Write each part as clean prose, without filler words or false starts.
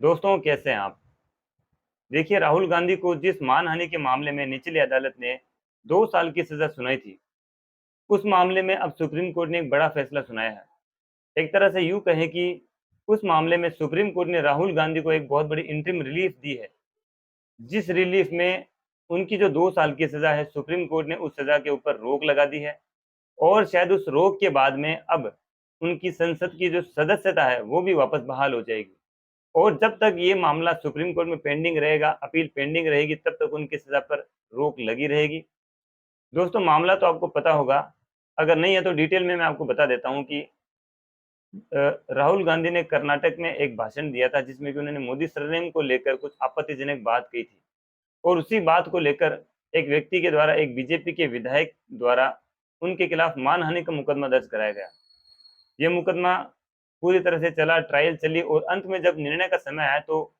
दोस्तों, कैसे हैं आप? देखिए, राहुल गांधी को जिस मानहानि के मामले में निचली अदालत ने 2 साल की सजा सुनाई थी, उस मामले में अब सुप्रीम कोर्ट ने एक बड़ा फैसला सुनाया है। एक तरह से यूं कहें कि उस मामले में सुप्रीम कोर्ट ने राहुल गांधी को एक बहुत बड़ी इंटरिम रिलीफ दी है। जिस रिलीफ में उनकी जो 2 साल की सजा है, सुप्रीम कोर्ट ने उस सजा के ऊपर रोक लगा दी है। और शायद उस रोक के बाद में अब उनकी संसद की जो सदस्यता है वो भी वापस बहाल हो जाएगी। और जब तक ये मामला सुप्रीम कोर्ट में पेंडिंग रहेगा, अपील पेंडिंग रहेगी, तब तक उनकी सजा पर रोक लगी रहेगी। दोस्तों, मामला तो आपको पता होगा, अगर नहीं है तो डिटेल में मैं आपको बता देता हूँ कि राहुल गांधी ने कर्नाटक में एक भाषण दिया था जिसमें कि उन्होंने मोदी सरनेम को लेकर कुछ आपत्तिजनक बात कही थी। और उसी बात को लेकर एक व्यक्ति के द्वारा, एक बीजेपी के विधायक द्वारा उनके खिलाफ मानहानि का मुकदमा दर्ज कराया गया। यह मुकदमा पूरी तरह से चला, ट्रायल चली और अंत में जब निर्णय का समय आया तो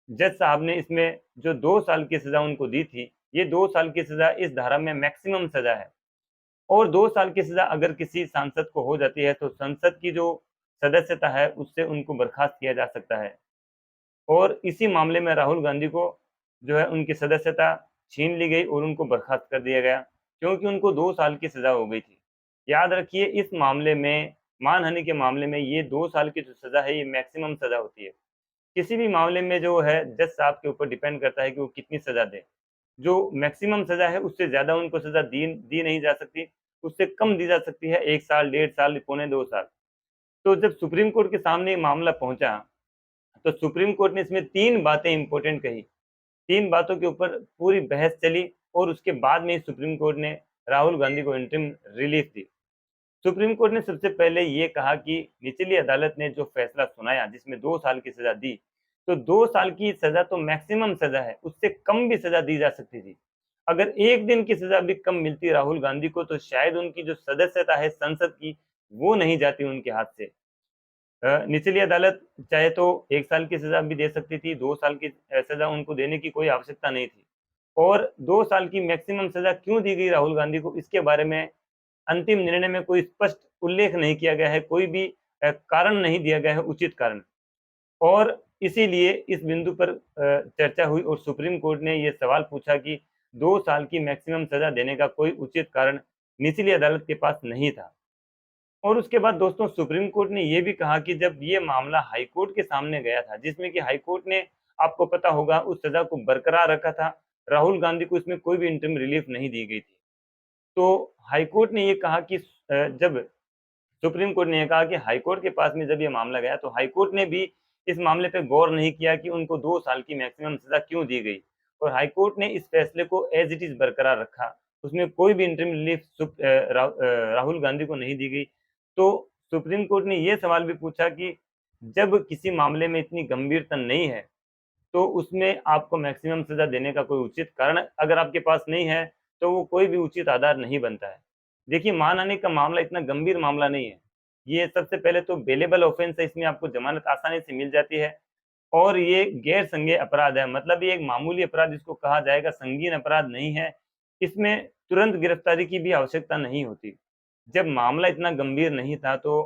जज साहब ने इसमें जो 2 साल की सजा उनको दी थी, ये 2 साल की सजा इस धारा में मैक्सिमम सजा है। और 2 साल की सजा अगर किसी सांसद को हो जाती है तो संसद की जो सदस्यता है उससे उनको बर्खास्त किया जा सकता है। और इसी मामले में राहुल गांधी को जो है उनकी सदस्यता छीन ली गई और उनको बर्खास्त कर दिया गया, क्योंकि उनको 2 साल की सजा हो गई थी। याद रखिए, इस मामले में, मानहानि के मामले में, ये 2 साल की जो सजा है ये मैक्सिमम सजा होती है। किसी भी मामले में जो है जज साहब के ऊपर डिपेंड करता है कि वो कितनी सजा दे। जो मैक्सिमम सजा है उससे ज्यादा उनको सजा दी नहीं जा सकती, उससे कम दी जा सकती है, 1 साल, 1.5 साल, 2.25 साल। तो जब सुप्रीम कोर्ट के सामने ये मामला पहुंचा तो सुप्रीम कोर्ट ने इसमें 3 बातें इंपॉर्टेंट कही। 3 बातों के ऊपर पूरी बहस चली और उसके बाद में सुप्रीम कोर्ट ने राहुल गांधी को इंटरिम रिलीफ दी। सुप्रीम कोर्ट ने सबसे पहले ये कहा कि निचली अदालत ने जो फैसला सुनाया जिसमें 2 साल की सजा दी, तो 2 साल की सजा तो मैक्सिमम सजा है, उससे कम भी सजा दी जा सकती थी। अगर एक दिन की सजा भी कम मिलती राहुल गांधी को तो शायद उनकी जो सदस्यता है संसद की वो नहीं जाती उनके हाथ से। निचली अदालत चाहे तो 1 साल की सजा भी दे सकती थी, 2 साल की सजा उनको देने की कोई आवश्यकता नहीं थी। और 2 साल की मैक्सिमम सजा क्यों दी गई राहुल गांधी को, इसके बारे में अंतिम निर्णय में कोई स्पष्ट उल्लेख नहीं किया गया है, कोई भी कारण नहीं दिया गया है, उचित कारण। और इसीलिए इस बिंदु पर चर्चा हुई और सुप्रीम कोर्ट ने ये सवाल पूछा कि 2 साल की मैक्सिमम सजा देने का कोई उचित कारण निचली अदालत के पास नहीं था। और उसके बाद दोस्तों, सुप्रीम कोर्ट ने ये भी कहा कि जब ये मामला हाई कोर्ट के सामने गया था, जिसमें कि हाई कोर्ट ने, आपको पता होगा, उस सजा को बरकरार रखा था, राहुल गांधी को इसमें कोई भी इंटरिम रिलीफ नहीं दी गई थी। तो हाई कोर्ट ने ये कहा कि जब सुप्रीम कोर्ट ने यह कहा कि हाई कोर्ट के पास में जब ये मामला गया तो हाई कोर्ट ने भी इस मामले पे गौर नहीं किया कि उनको 2 साल की मैक्सिमम सजा क्यों दी गई। और हाई कोर्ट ने इस फैसले को एज इट इज बरकरार रखा, उसमें कोई भी इंटरिम रिलीफ राहुल गांधी को नहीं दी गई। तो सुप्रीम कोर्ट ने यह सवाल भी पूछा कि जब किसी मामले में इतनी गंभीरता नहीं है तो उसमें आपको मैक्सिमम सजा देने का कोई उचित कारण अगर आपके पास नहीं है तो वो कोई भी उचित आधार नहीं बनता है। देखिए, मानहानि का मामला इतना गंभीर मामला नहीं है। ये सबसे पहले तो बेलेबल ऑफेंस है, इसमें आपको जमानत आसानी से मिल जाती है। और ये गैर संज्ञेय अपराध है, मतलब ये एक मामूली अपराध जिसको कहा जाएगा, संगीन अपराध नहीं है। इसमें तुरंत गिरफ्तारी की भी आवश्यकता नहीं होती। जब मामला इतना गंभीर नहीं था तो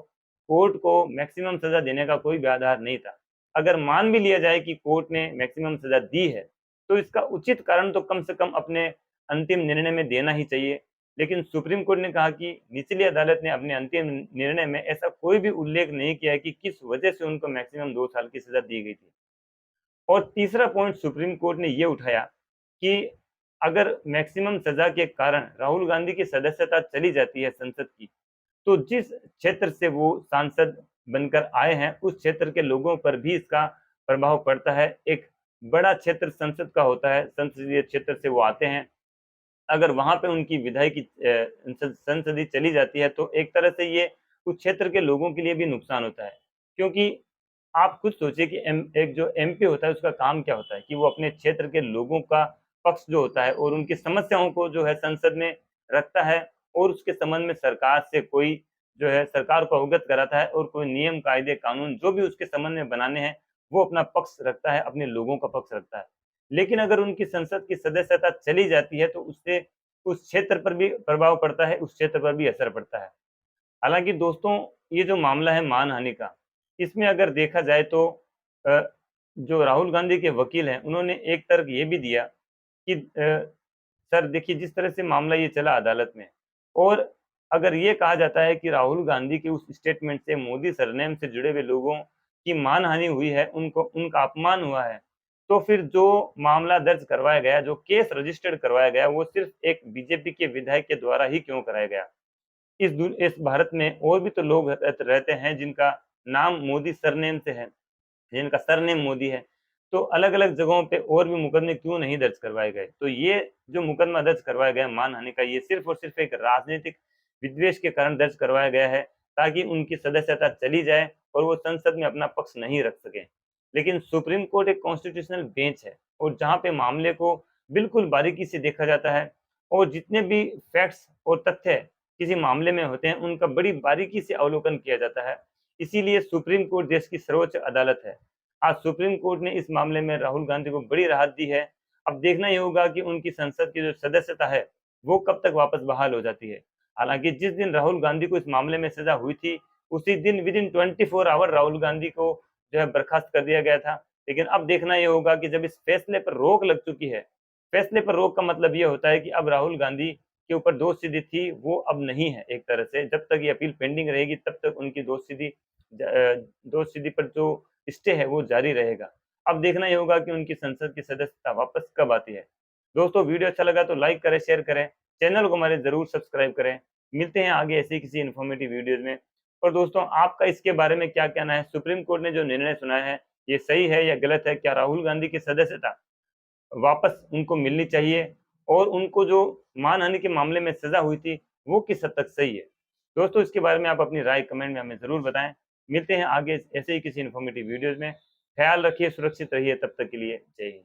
कोर्ट को मैक्सिमम सजा देने का कोई भी आधार नहीं था। अगर मान भी लिया जाए कि कोर्ट ने मैक्सिमम सजा दी है तो इसका उचित कारण तो कम से कम अपने अंतिम निर्णय में देना ही चाहिए। लेकिन सुप्रीम कोर्ट ने कहा कि निचली अदालत ने अपने अंतिम निर्णय में ऐसा कोई भी उल्लेख नहीं किया है कि किस वजह से उनको मैक्सिमम 2 साल की सजा दी गई थी। और तीसरा पॉइंट सुप्रीम कोर्ट ने ये उठाया कि अगर मैक्सिमम सजा के कारण राहुल गांधी की सदस्यता चली जाती है संसद की, तो जिस क्षेत्र से वो सांसद बनकर आए हैं उस क्षेत्र के लोगों पर भी इसका प्रभाव पड़ता है। एक बड़ा क्षेत्र संसद का होता है, संसदीय क्षेत्र से वो आते हैं। अगर वहां पे उनकी विधायकी संसदीय चली जाती है तो एक तरह से ये उस क्षेत्र के लोगों के लिए भी नुकसान होता है। क्योंकि आप खुद सोचिए कि एक जो एमपी होता है उसका काम क्या होता है कि वो अपने क्षेत्र के लोगों का पक्ष जो होता है और उनकी समस्याओं को जो है संसद में रखता है और उसके संबंध में सरकार से कोई जो है सरकार को अवगत कराता है और कोई नियम कायदे कानून जो भी उसके संबंध में बनाने हैं वो अपना पक्ष रखता है, अपने लोगों का पक्ष रखता है। लेकिन अगर उनकी संसद की सदस्यता चली जाती है तो उससे उस क्षेत्र पर भी प्रभाव पड़ता है, उस क्षेत्र पर भी असर पड़ता है। हालांकि दोस्तों, ये जो मामला है मानहानि का, इसमें अगर देखा जाए तो जो राहुल गांधी के वकील हैं, उन्होंने एक तर्क ये भी दिया कि सर देखिए, जिस तरह से मामला ये चला अदालत में, और अगर ये कहा जाता है कि राहुल गांधी के उस स्टेटमेंट से मोदी सरनेम से जुड़े हुए लोगों की मानहानि हुई है, उनको उनका अपमान हुआ है, तो फिर जो मामला दर्ज करवाया गया, जो केस रजिस्टर्ड करवाया गया, वो सिर्फ एक बीजेपी के विधायक के द्वारा ही क्यों कराया गया? इस भारत में और भी तो लोग रहते हैं जिनका नाम मोदी सरनेम से है, जिनका सरनेम मोदी है। तो अलग-अलग जगहों पे और भी मुकदमे क्यों नहीं दर्ज करवाए गए? तो ये जो मुकदमा दर्ज करवाया गया मानहानि का, ये सिर्फ़ और सिर्फ़ एक राजनीतिक विद्वेष के कारण दर्ज करवाया गया है, ताकि उनकी सदस्यता चली जाए और वो संसद में अपना पक्ष नहीं रख सकें। लेकिन सुप्रीम कोर्ट एक कॉन्स्टिट्यूशनल बेंच है, और जहाँ पे मामले को बिल्कुल बारीकी से देखा जाता है, और जितने भी फैक्ट्स और तथ्य किसी मामले में होते हैं, उनका बड़ी बारीकी से अवलोकन किया जाता है। इसीलिए सुप्रीम कोर्ट देश की सर्वोच्च अदालत है। आज सुप्रीम कोर्ट ने इस मामले में राहुल गांधी को बड़ी राहत दी है। अब देखना ये होगा कि उनकी संसद की जो सदस्यता है, वो कब तक वापस बहाल हो जाती है। हालाँकि जिस दिन राहुल गांधी को इस मामले में सज़ा हुई थी, उसी दिन विदिन 24 आवर राहुल गांधी को जो है बर्खास्त कर दिया गया था। लेकिन अब देखना ये होगा कि जब इस फैसले पर रोक लग चुकी है, फैसले पर रोक का मतलब ये होता है कि अब राहुल गांधी के ऊपर दोषसिद्धि थी, वो अब नहीं है एक तरह से। जब तक ये अपील पेंडिंग रहेगी, तब तक उनकी दोषसिद्धि पर जो स्टे है वो जारी रहेगा। अब देखना ये होगा कि उनकी संसद की सदस्यता वापस कब आती है। दोस्तों, वीडियो अच्छा लगा तो लाइक करें, शेयर करें, चैनल को हमारे ज़रूर सब्सक्राइब करें। मिलते हैं आगे ऐसे ही किसी इन्फॉर्मेटिव वीडियोज़ में। और दोस्तों, आपका इसके बारे में क्या कहना है? सुप्रीम कोर्ट ने जो निर्णय सुनाया है, ये सही है या गलत है? क्या राहुल गांधी की सदस्यता वापस उनको मिलनी चाहिए, और उनको जो मानहानि के मामले में सज़ा हुई थी, वो किस हद तक सही है? दोस्तों, इसके बारे में आप अपनी राय कमेंट में हमें ज़रूर बताएँ। मिलते हैं आगे ऐसे ही किसी इन्फॉर्मेटिव वीडियोज़ में। ख़्याल रखिए, सुरक्षित रहिए, तब तक के लिए जय हिंद।